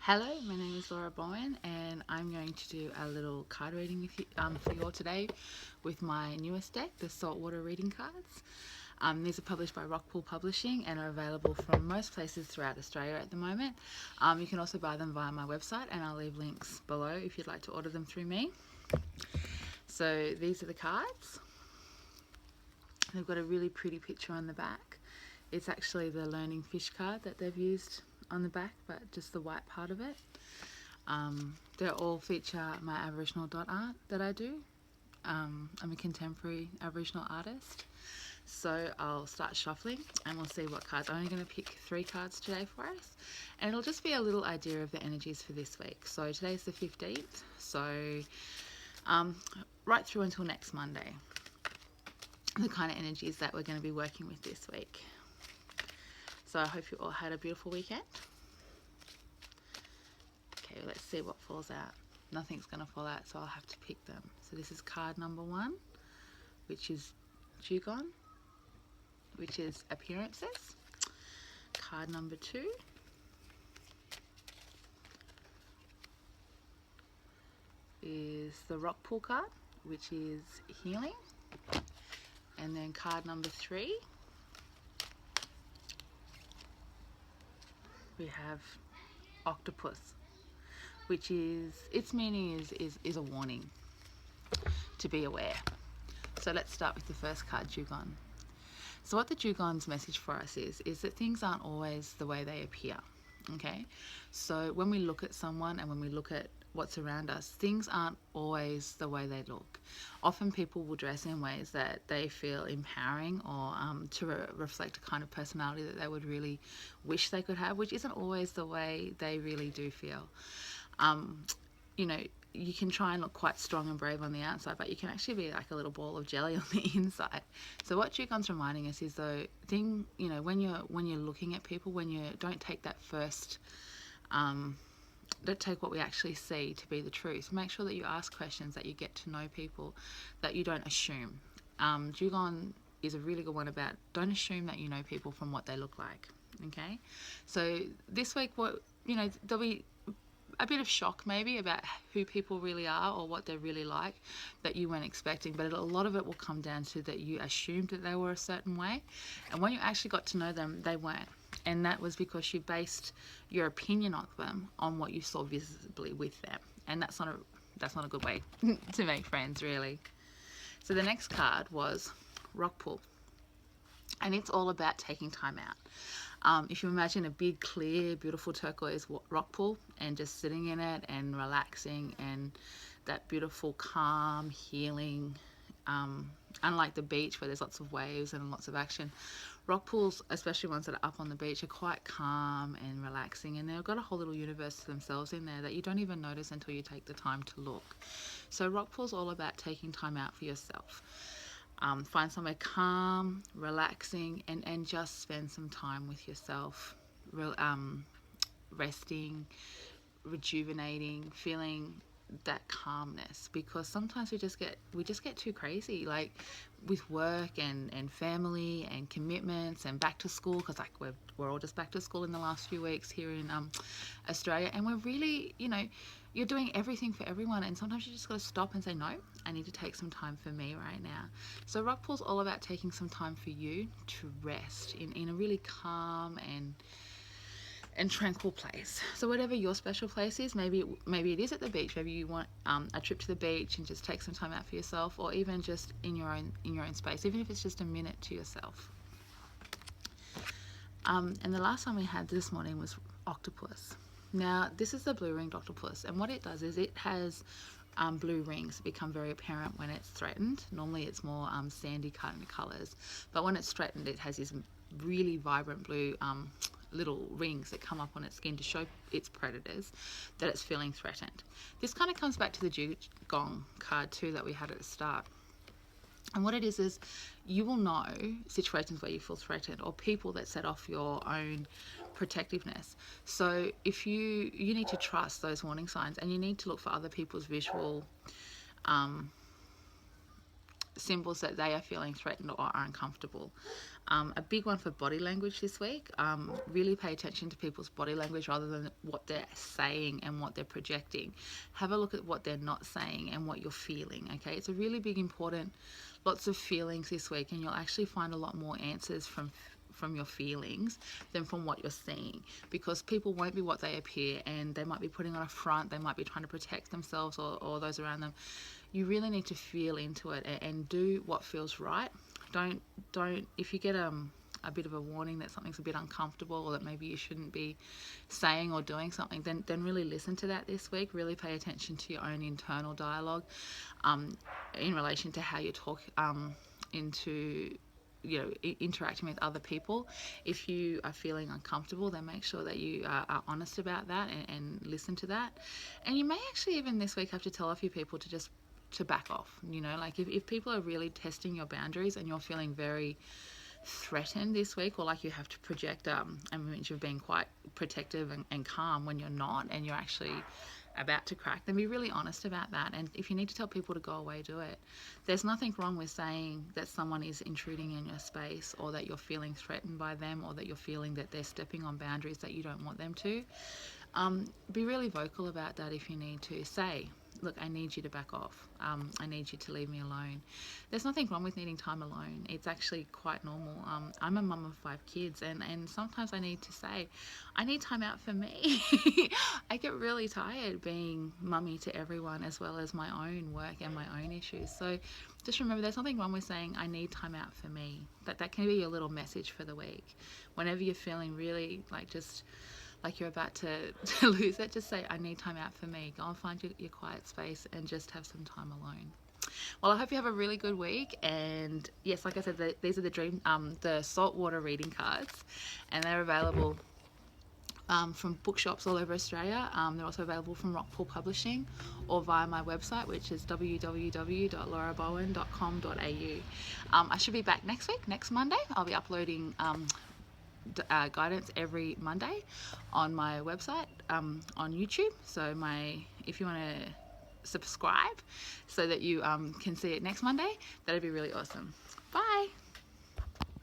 Hello, my name is Laura Bowen, and I'm going to do a little card reading with you for you all today with my newest deck, the Saltwater reading cards. These are published by Rockpool Publishing and are available from most places throughout Australia at the moment. You can also buy them via my website, and I'll leave links below if you'd like to order them through me. So these are the cards. They've got a really pretty picture on the back. It's actually the Learning Fish card that they've used on the back, but just the white part of it. They all feature my Aboriginal dot art that I do. I'm a contemporary Aboriginal artist. So I'll start shuffling and we'll see what cards. I'm only going to pick 3 cards today for us, and it'll just be a little idea of the energies for this week. So today's the 15th, so right through until next Monday, the kind of energies that we're going to be working with this week. So I hope you all had a beautiful weekend. Okay, let's see what falls out. Nothing's going to fall out, so I'll have to pick them. So this is card number 1, which is Dugong, which is appearances. Card number 2 is the Rockpool card, which is healing. And then card number 3, we have Octopus, which is, its meaning is a warning to be aware. So let's start with the first card, Dugong. So what the Dugong's message for us is that things aren't always the way they appear. Okay, so when we look at someone and when we look at what's around us, things aren't always the way they look. Often people will dress in ways that they feel empowering or to reflect a kind of personality that they would really wish they could have, which isn't always the way they really do feel. You know, you can try and look quite strong and brave on the outside, but you can actually be like a little ball of jelly on the inside. So what Dugong's reminding us is, though, you know, when you're looking at people, when you don't take that first, don't take what we actually see to be the truth. Make sure that you ask questions, that you get to know people, that you don't assume. Dugong is a really good one about don't assume that you know people from what they look like. Okay, so this week, there'll be a bit of shock maybe about who people really are or what they're really like that you weren't expecting, but a lot of it will come down to that you assumed that they were a certain way, and when you actually got to know them, they weren't, and that was because you based your opinion of them on what you saw visibly with them, and that's not a good way to make friends, really. So the next card was Rockpool, and it's all about taking time out. If you imagine a big, clear, beautiful turquoise rock pool and just sitting in it and relaxing, and that beautiful, calm, healing, unlike the beach where there's lots of waves and lots of action, rock pools, especially ones that are up on the beach, are quite calm and relaxing, and they've got a whole little universe to themselves in there that you don't even notice until you take the time to look. So rock pool's all about taking time out for yourself. Find somewhere calm, relaxing, and just spend some time with yourself, resting, rejuvenating, feeling that calmness, because sometimes we just get too crazy, like with work and family and commitments and back to school, because like we're all just back to school in the last few weeks here in Australia, and we're really, you're doing everything for everyone, and sometimes you just got to stop and say, no, I need to take some time for me right now. So Rockpool's all about taking some time for you to rest in a really calm and tranquil place. So whatever your special place is, maybe it is at the beach, maybe you want a trip to the beach and just take some time out for yourself, or even just in your own space, even if it's just a minute to yourself. And the last one we had this morning was Octopus. Now this is the blue-ringed octopus, and what it does is it has blue rings that become very apparent when it's threatened. Normally it's more sandy kind of colours, but when it's threatened, it has these really vibrant blue little rings that come up on its skin to show its predators that it's feeling threatened. This kind of comes back to the Dugong card too that we had at the start. And what it is you will know situations where you feel threatened, or people that set off your own protectiveness. So if you need to trust those warning signs, and you need to look for other people's visual symbols that they are feeling threatened or are uncomfortable. A big one for body language this week, really pay attention to people's body language rather than what they're saying and what they're projecting. Have a look at what they're not saying and what you're feeling, okay? It's a really big important, lots of feelings this week, and you'll actually find a lot more answers from your feelings than from what you're seeing, because people won't be what they appear, and they might be putting on a front, they might be trying to protect themselves or those around them. You really need to feel into it and do what feels right. Don't if you get a bit of a warning that something's a bit uncomfortable or that maybe you shouldn't be saying or doing something, then really listen to that this week. Really pay attention to your own internal dialogue in relation to how you talk into interacting with other people. If you are feeling uncomfortable, then make sure that you are honest about that and listen to that. And you may actually even this week have to tell a few people to back off. Like if people are really testing your boundaries and you're feeling very threatened this week, or like you have to project an image of being quite protective and calm when you're not, and you're actually about to crack, then be really honest about that. And if you need to tell people to go away, do it. There's nothing wrong with saying that someone is intruding in your space, or that you're feeling threatened by them, or that you're feeling that they're stepping on boundaries that you don't want them to. Be really vocal about that. If you need to say, look, I need you to back off. I need you to leave me alone. There's nothing wrong with needing time alone. It's actually quite normal. I'm a mum of 5 kids, and sometimes I need to say, I need time out for me. I get really tired being mummy to everyone, as well as my own work and my own issues. So just remember, there's nothing wrong with saying, I need time out for me. That can be your little message for the week. Whenever you're feeling really like you're about to lose it, just say, I need time out for me. Go and find your quiet space and just have some time alone. Well, I hope you have a really good week. And yes, like I said, these are the Saltwater reading cards, and they're available from bookshops all over Australia. They're also available from Rockpool Publishing, or via my website, which is www.laurabowen.com.au. I should be back next Monday. I'll be uploading guidance every Monday on my website, on YouTube. So if you want to subscribe so that you can see it next Monday, that'd be really awesome. Bye.